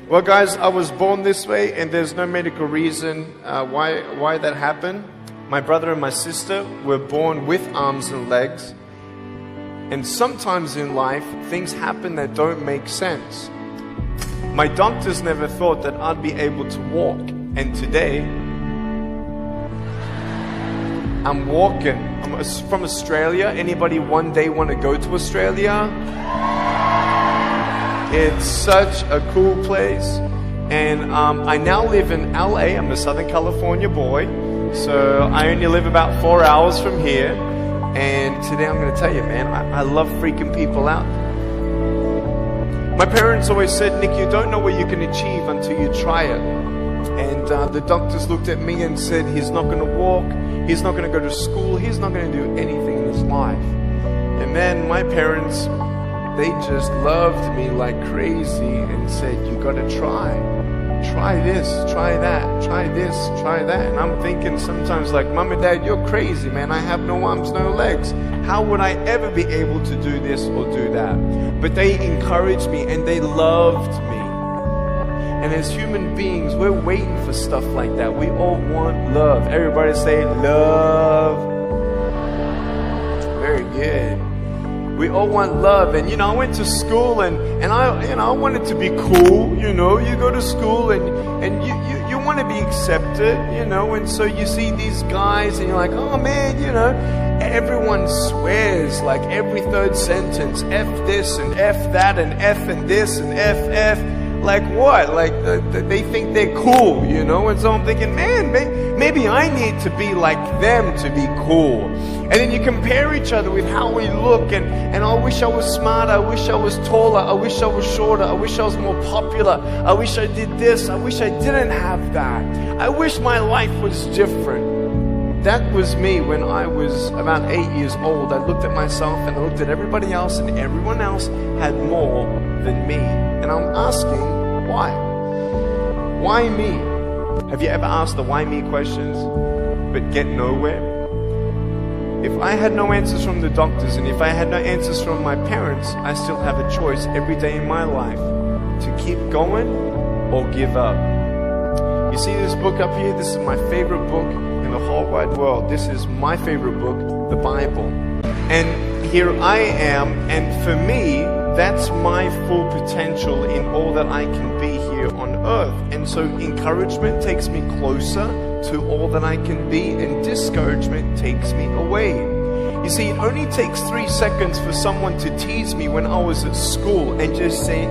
Well, guys, I was born this way, and there's no medical reason why that happened. My brother and my sister were born with arms and legs. And sometimes in life, things happen that don't make sense. My doctors never thought that I'd be able to walk. And today, I'm walking. I'm from Australia. Anybody one day want to go to Australia? It's such a cool place. And I now live in LA. I'm a Southern California boy. So I only live about 4 hours from here. And today I'm going to tell you, man, I love freaking people out. My parents always said, Nick, you don't know what you can achieve until you try it. And the doctors looked at me and said, he's not going to walk. He's not going to go to school. He's not going to do anything in his life. And then my parents, they just loved me like crazy and said, you got to try. Try this, try that, try this, try that. And I'm thinking sometimes like, Mom and Dad, you're crazy, man. I have no arms, no legs. How would I ever be able to do this or do that? But they encouraged me and they loved me. And as human beings, we're waiting for stuff like that. We all want love. Everybody say love. Very good. We all want love. And I went to school and I wanted to be cool. You go to school and you want to be accepted, and so you see these guys and you're like, oh man, everyone swears like every third sentence, F this and F that and F and this and F. Like what? Like they think they're cool, and so I'm thinking, man, maybe I need to be like them to be cool. And then you compare each other with how we look, and I wish I was smarter, I wish I was taller, I wish I was shorter, I wish I was more popular, I wish I did this, I wish I didn't have that. I wish my life was different. That was me when I was about 8 years old. I looked at myself and I looked at everybody else, and everyone else had more than me. And I'm asking, why? Why me? Have you ever asked the why me questions, but get nowhere? If I had no answers from the doctors, and if I had no answers from my parents, I still have a choice every day in my life to keep going or give up. You see this book up here? This is my favorite book in the whole wide world. This is my favorite book, the Bible. And here I am, and for me, that's my full potential in all that I can be here on earth. And so encouragement takes me closer to all that I can be, and discouragement takes me away. You see, it only takes 3 seconds for someone to tease me when I was at school and just say,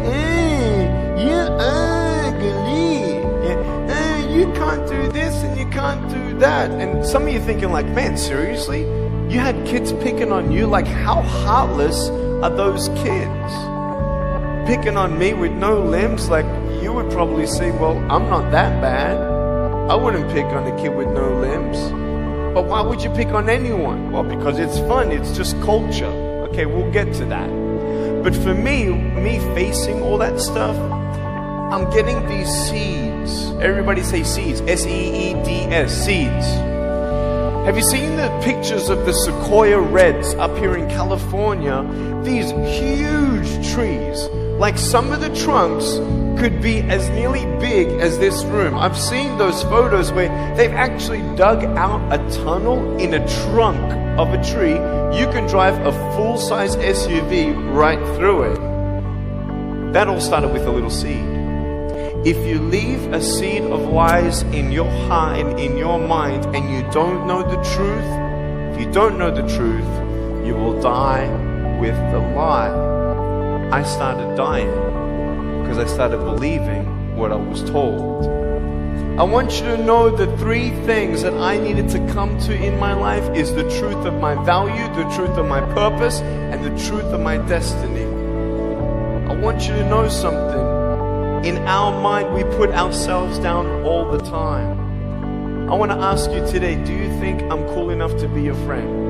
you're ugly. You can't do this and you can't do that. And some of you thinking like, man, seriously? You had kids picking on you? Like, how heartless are those kids? Picking on me with no limbs? Like, you would probably say, well, I'm not that bad. I wouldn't pick on a kid with no limbs. But why would you pick on anyone? Well, because it's fun. It's just culture. Okay, we'll get to that. But for me facing all that stuff, I'm getting these seeds. Everybody say seeds. S-E-E-D-S, seeds. Have you seen the pictures of the sequoia reds up here in California? These huge trees. Like some of the trunks could be as nearly big as this room. I've seen those photos where they've actually dug out a tunnel in a trunk of a tree. You can drive a full-size SUV right through it. That all started with a little seed. If you leave a seed of lies in your heart and in your mind, and you don't know the truth, if you don't know the truth, you will die with the lie. I started dying because I started believing what I was told. I want you to know the 3 things that I needed to come to in my life is the truth of my value, the truth of my purpose, and the truth of my destiny. I want you to know something. In our mind, we put ourselves down all the time. I want to ask you today, do you think I'm cool enough to be your friend?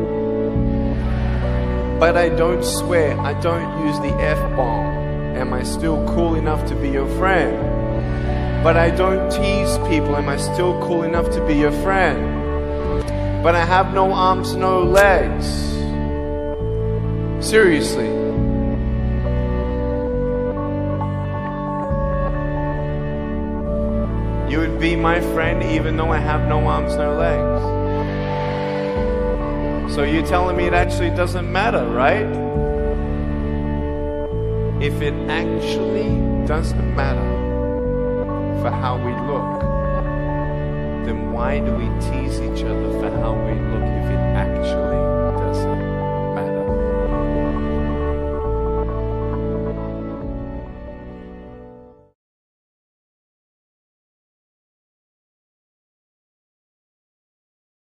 But I don't swear, I don't use the F-bomb. Am I still cool enough to be your friend? But I don't tease people. Am I still cool enough to be your friend? But I have no arms, no legs. Seriously. You would be my friend even though I have no arms, no legs. So you're telling me it actually doesn't matter, right? If it actually doesn't matter for how we look, then why do we tease each other for how we look if it actually doesn't?